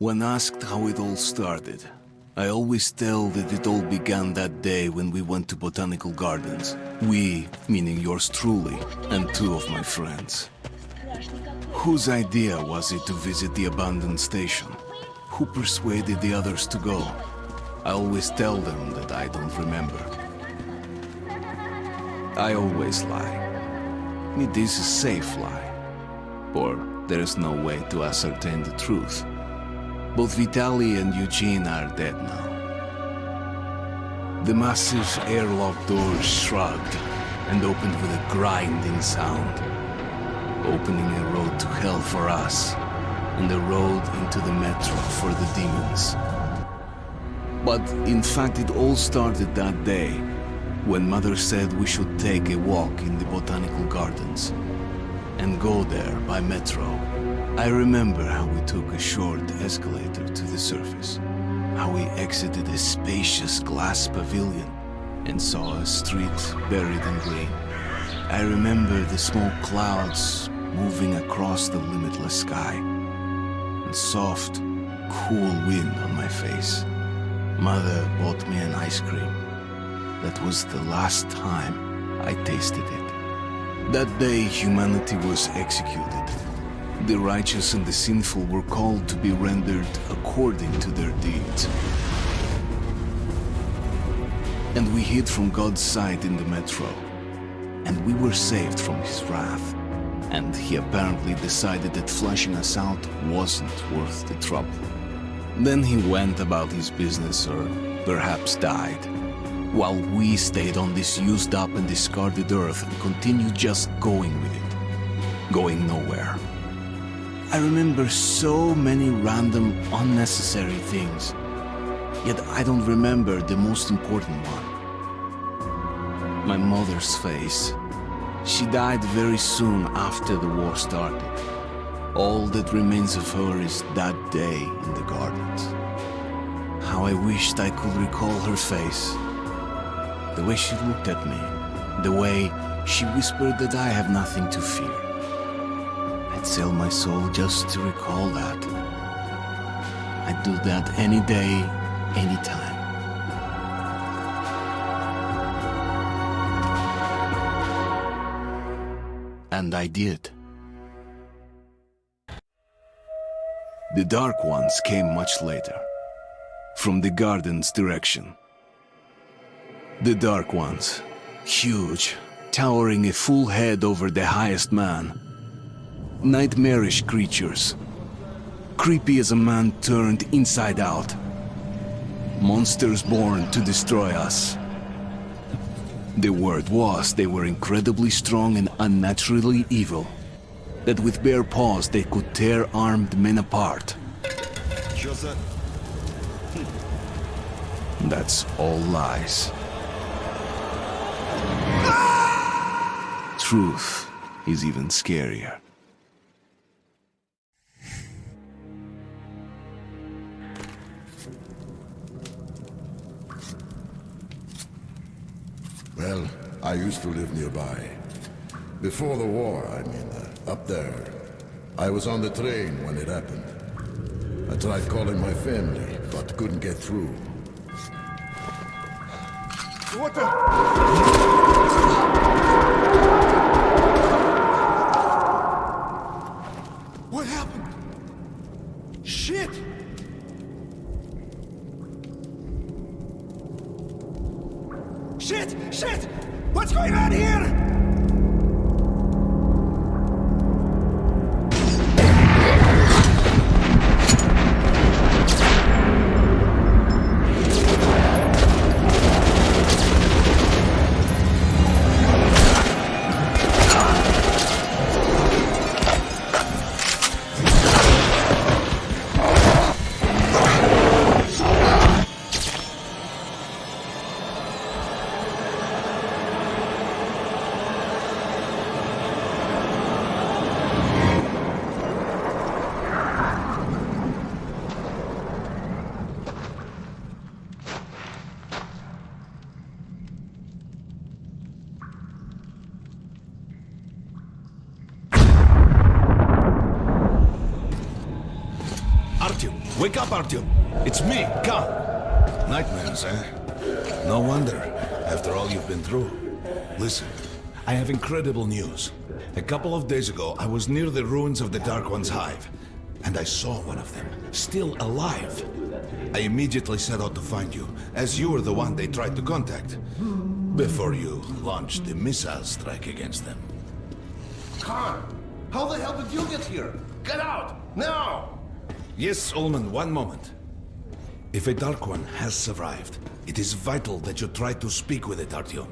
When asked how it all started, I always tell that it all began that day when we went to botanical gardens. We, meaning yours truly, and two of my friends. Whose idea was it to visit the abandoned station? Who persuaded the others to go? I always tell them that I don't remember. I always lie. It is a safe lie. Or there is no way to ascertain the truth. Both Vitaly and Eugene are dead now. The massive airlock doors shrugged and opened with a grinding sound, opening a road to hell for us and a road into the metro for the demons. But in fact, it all started that day when Mother said we should take a walk in the botanical gardens and go there by metro. I remember how we took a short escalator to the surface, how we exited a spacious glass pavilion and saw a street buried in green. I remember the smoke clouds moving across the limitless sky and soft, cool wind on my face. Mother bought me an ice cream. That was the last time I tasted it. That day, humanity was executed. The righteous and the sinful were called to be rendered according to their deeds. And we hid from God's sight in the metro. And we were saved from his wrath. And he apparently decided that flushing us out wasn't worth the trouble. Then he went about his business, or perhaps died, while we stayed on this used up and discarded earth and continued just going with it, going nowhere. I remember so many random, unnecessary things, yet I don't remember the most important one. My mother's face. She died very soon after the war started. All that remains of her is that day in the gardens. How I wished I could recall her face. The way she looked at me, the way she whispered that I have nothing to fear. I'd sell my soul just to recall that. I'd do that any day, any time. And I did. The Dark Ones came much later, from the garden's direction. The Dark Ones, huge, towering a full head over the highest man. Nightmarish creatures, creepy as a man turned inside out. Monsters born to destroy us. The word was they were incredibly strong and unnaturally evil, that with bare paws they could tear armed men apart. That's all lies. Truth is even scarier. Well, I used to live nearby. Before the war, up there. I was on the train when it happened. I tried calling my family, but couldn't get through. What the? What happened? Shit! Shit! Shit! What's going on here? Wake up, Artyom! It's me, Khan! Nightmares, eh? No wonder, after all you've been through. Listen, I have incredible news. A couple of days ago, I was near the ruins of the Dark One's hive, and I saw one of them, still alive. I immediately set out to find you, as you were the one they tried to contact, before you launched the missile strike against them. Khan, how the hell did you get here? Get out, now! Yes, Ullman, one moment. If a Dark One has survived, it is vital that you try to speak with it, Artyom.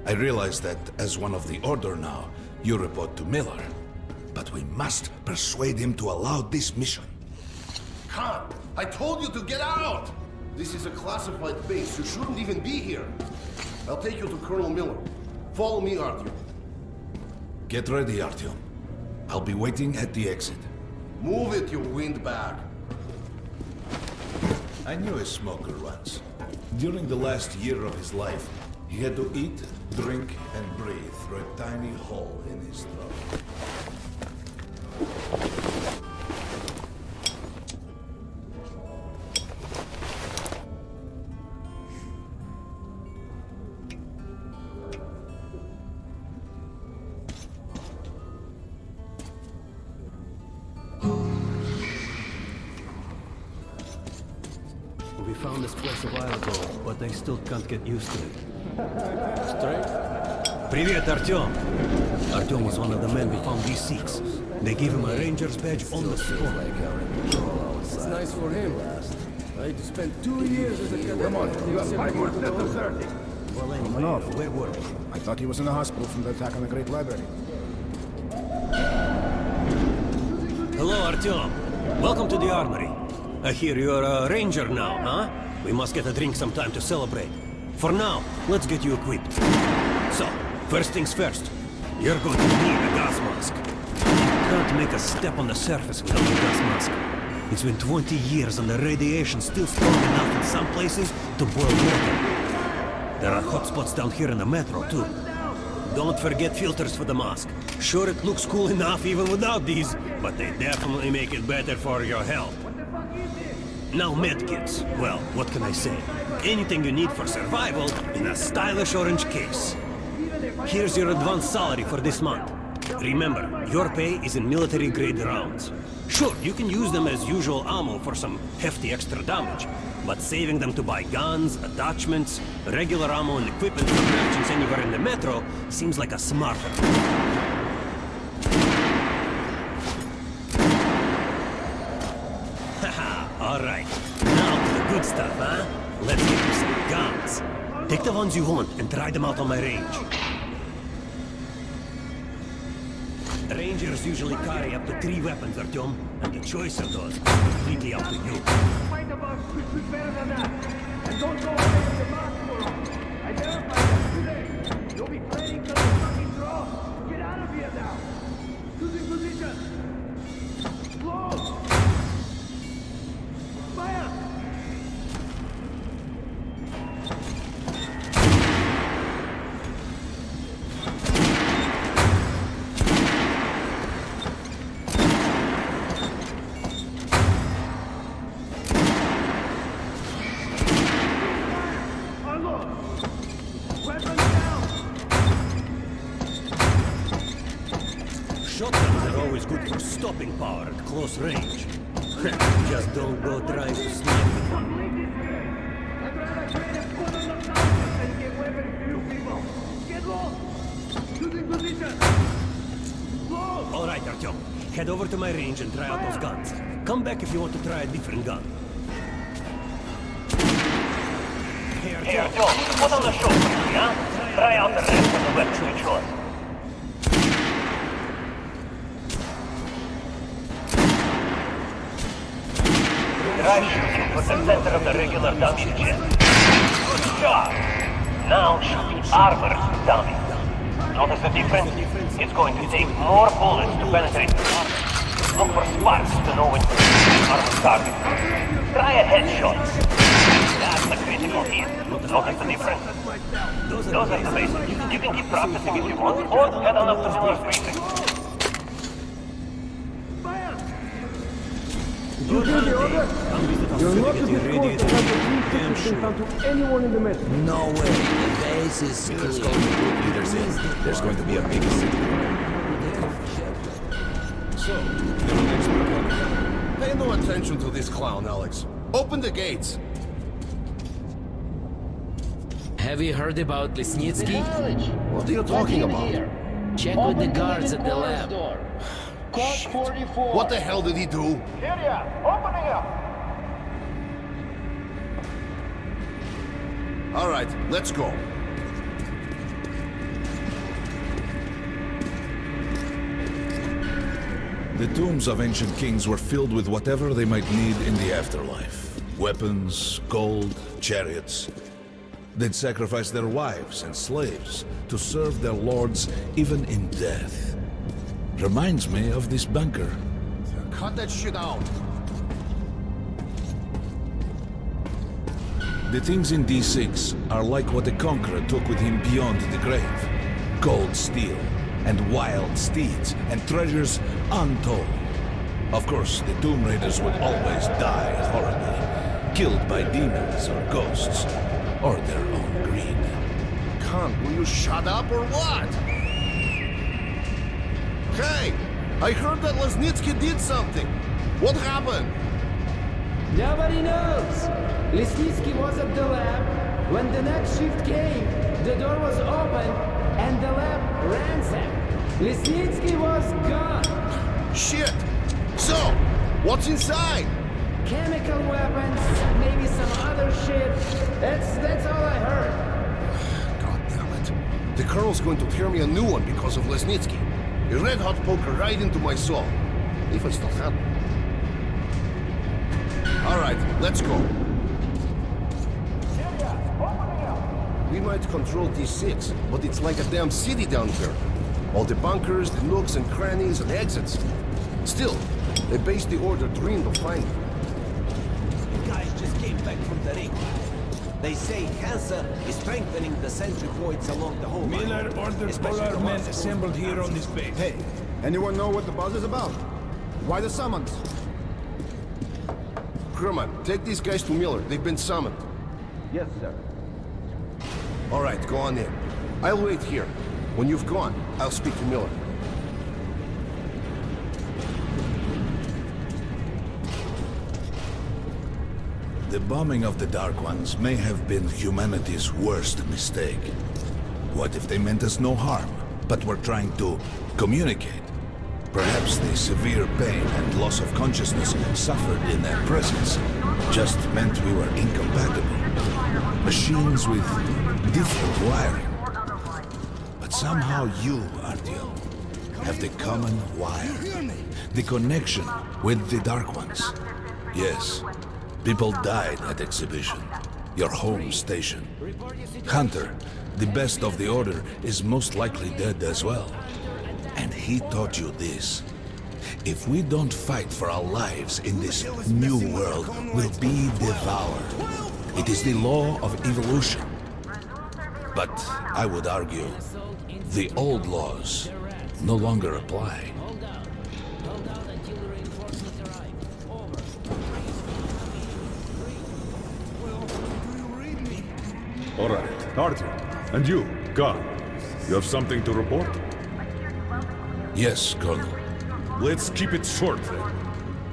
I realize that, as one of the Order now, you report to Miller. But we must persuade him to allow this mission. Khan, I told you to get out! This is a classified base. You shouldn't even be here. I'll take you to Colonel Miller. Follow me, Artyom. Get ready, Artyom. I'll be waiting at the exit. Move it, you windbag. I knew a smoker once. During the last year of his life, he had to eat, drink, and breathe through a tiny hole in his throat. We found this place a while ago, but I still can't get used to it. Straight? Привет, Artyom! Artyom was one of the men who found these Sikhs. They gave him a ranger's badge on the spot. It's nice for him. I spent 2 years as a cadet. Come on, you have 5 more steps to 30. Well, anyway, where were we? I thought he was in the hospital from the attack on the Great Library. Hello, Artyom. Welcome to the armory. I hear you're a ranger now, huh? We must get a drink sometime to celebrate. For now, let's get you equipped. So, first things first. You're going to need a gas mask. You can't make a step on the surface without a gas mask. It's been 20 years and the radiation's still strong enough in some places to boil water. There are hot spots down here in the metro, too. Don't forget filters for the mask. Sure, it looks cool enough even without these, but they definitely make it better for your health. Now medkits. Well, what can I say? Anything you need for survival in a stylish orange case. Here's your advance salary for this month. Remember, your pay is in military-grade rounds. Sure, you can use them as usual ammo for some hefty extra damage, but saving them to buy guns, attachments, regular ammo and equipment for merchants anywhere in the metro seems like a smarter. Alright, now to the good stuff, huh? Let's get you some guns. Take the ones you want and try them out on my range. Rangers usually carry up to 3 weapons, Artyom, and the choice of those is completely up to you. Fight the box, better than that. And don't go away from the box for long. I verified that today. You'll be planning to the fucking draw. Get out of here now. Losing position. Blow. Fire. Shotguns are always good for stopping power at close range. Just don't go trying to snipe with one. I'd rather trade a foot on the mountain than give weapons to you people. Get low. Losing position. Blow. All right, Artyom. Head over to my range and try out those guns. Come back if you want to try a different gun. Hey, Artyom, put on the show quickly, huh? Try out the rest of the weapons you chose. Drive shooting for the center of the regular dummy jet. Good job! Now shoot the armored dummy. Notice the difference? It's going to take more bullets to penetrate the armor. Look for sparks to know when to shoot the armored target. Try a headshot. That's the critical hit. Notice the difference? Those are the basics. You can keep practicing if you want, or head on up to Miller's briefing. You give the order? Come visit us You're to not get to you be ready. forced to have the key Damn tickets in sure. front of anyone in the metro. No way. The base is clear. Leaders in. There's going to be a big signal. So, your next program. Pay no attention to this clown, Alex. Open the gates. Have you heard about Lesnitsky? What are you talking about? Check with the guards at the lab. Code 44. What the hell did he do? Here ya, opening up. All right, let's go. The tombs of ancient kings were filled with whatever they might need in the afterlife. Weapons, gold, chariots. They'd sacrifice their wives and slaves to serve their lords even in death. Reminds me of this bunker. Cut that shit out. The things in D6 are like what the Conqueror took with him beyond the grave. Gold steel, and wild steeds, and treasures untold. Of course, the Tomb Raiders would always die horribly, killed by demons or ghosts, or their own greed. Khan, will you shut up or what? Hey! I heard that Lesnitsky did something. What happened? Nobody knows. Lesnitsky was at the lab. When the next shift came, the door was open and the lab ransacked. Lesnitsky was gone. Shit! So, what's inside? Chemical weapons, maybe some other shit. That's all I heard. God damn it. The Colonel's going to tear me a new one because of Lesnitsky. A red-hot poker right into my soul. If I still have one. All right, let's go. We might control D6, but it's like a damn city down here. All the bunkers, the nooks and crannies and exits. Still, they based the order dreamed of finding. Guys just came back from the ring. They say Hansa is strengthening the sentry points along the whole line. Miller ordered all our men assembled here on this base. Hey, anyone know what the buzz is about? Why the summons? Crewman, take these guys to Miller. They've been summoned. Yes, sir. All right, go on in. I'll wait here. When you've gone, I'll speak to Miller. The bombing of the Dark Ones may have been humanity's worst mistake. What if they meant us no harm, but were trying to communicate? Perhaps the severe pain and loss of consciousness suffered in their presence just meant we were incompatible. Machines with different wiring. But somehow you, Artyom, have the common wire. The connection with the Dark Ones. Yes. People died at Exhibition, your home station. Hunter, the best of the Order, is most likely dead as well. And he taught you this. If we don't fight for our lives in this new world, we'll be devoured. It is the law of evolution. But I would argue, the old laws no longer apply. All right, Artyom. And you, Khan. You have something to report? Yes, Colonel. Let's keep it short, then.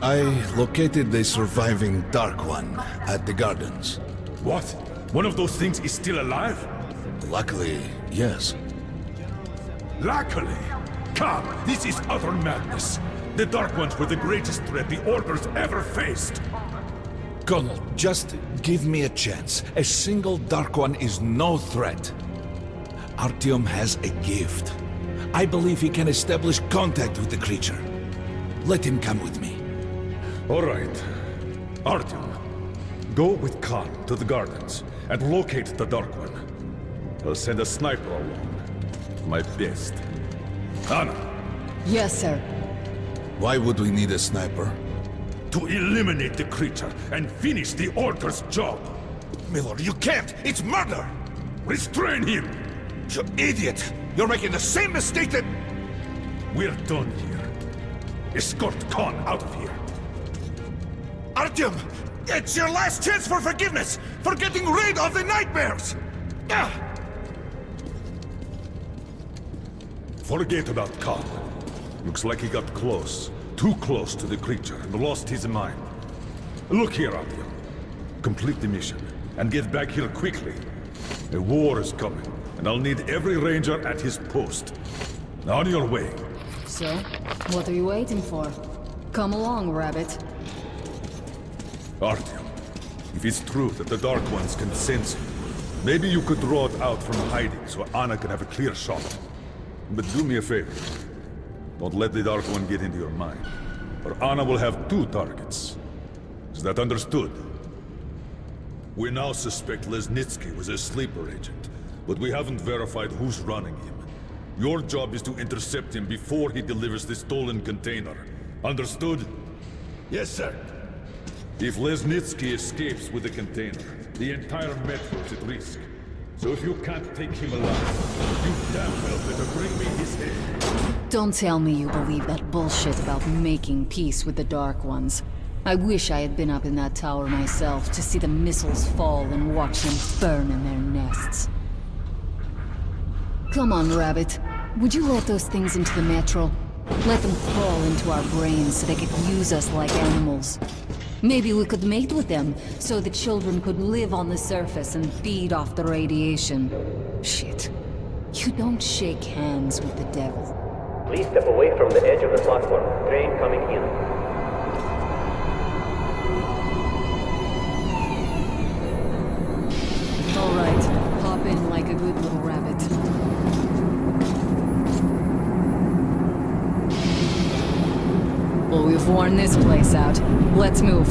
I located the surviving Dark One at the Gardens. What? One of those things is still alive? Luckily, yes. Luckily? Khan, this is utter madness. The Dark Ones were the greatest threat the Order's ever faced. Colonel, just give me a chance. A single Dark One is no threat. Artyom has a gift. I believe he can establish contact with the creature. Let him come with me. All right. Artyom, go with Khan to the Gardens and locate the Dark One. I'll send a sniper along. My best. Anna. Yes, sir. Why would we need a sniper? To eliminate the creature and finish the Order's job. Miller, you can't! It's murder! Restrain him! You idiot! You're making the same mistake that... We're done here. Escort Khan out of here. Artyom! It's your last chance for forgiveness! For getting rid of the nightmares! Forget about Khan. Looks like he got close. Too close to the creature and lost his mind. Look here, Artyom. Complete the mission and get back here quickly. A war is coming, and I'll need every ranger at his post. On your way. So, what are you waiting for? Come along, Rabbit. Artyom, if it's true that the Dark Ones can sense you, maybe you could draw it out from hiding so Anna can have a clear shot. But do me a favor. Don't let the Dark One get into your mind, or Anna will have 2 targets. Is that understood? We now suspect Lesnitsky was a sleeper agent, but we haven't verified who's running him. Your job is to intercept him before he delivers the stolen container. Understood? Yes, sir. If Lesnitsky escapes with the container, the entire metro is at risk. So if you can't take him alive, you damn well better bring me his head. Don't tell me you believe that bullshit about making peace with the Dark Ones. I wish I had been up in that tower myself to see the missiles fall and watch them burn in their nests. Come on, Rabbit. Would you let those things into the metro? Let them crawl into our brains so they could use us like animals. Maybe we could mate with them, so the children could live on the surface and feed off the radiation. Shit. You don't shake hands with the devil. Please step away from the edge of the platform. Train coming in. All right, hop in like a good little rabbit. Well, we've worn this place out. Let's move.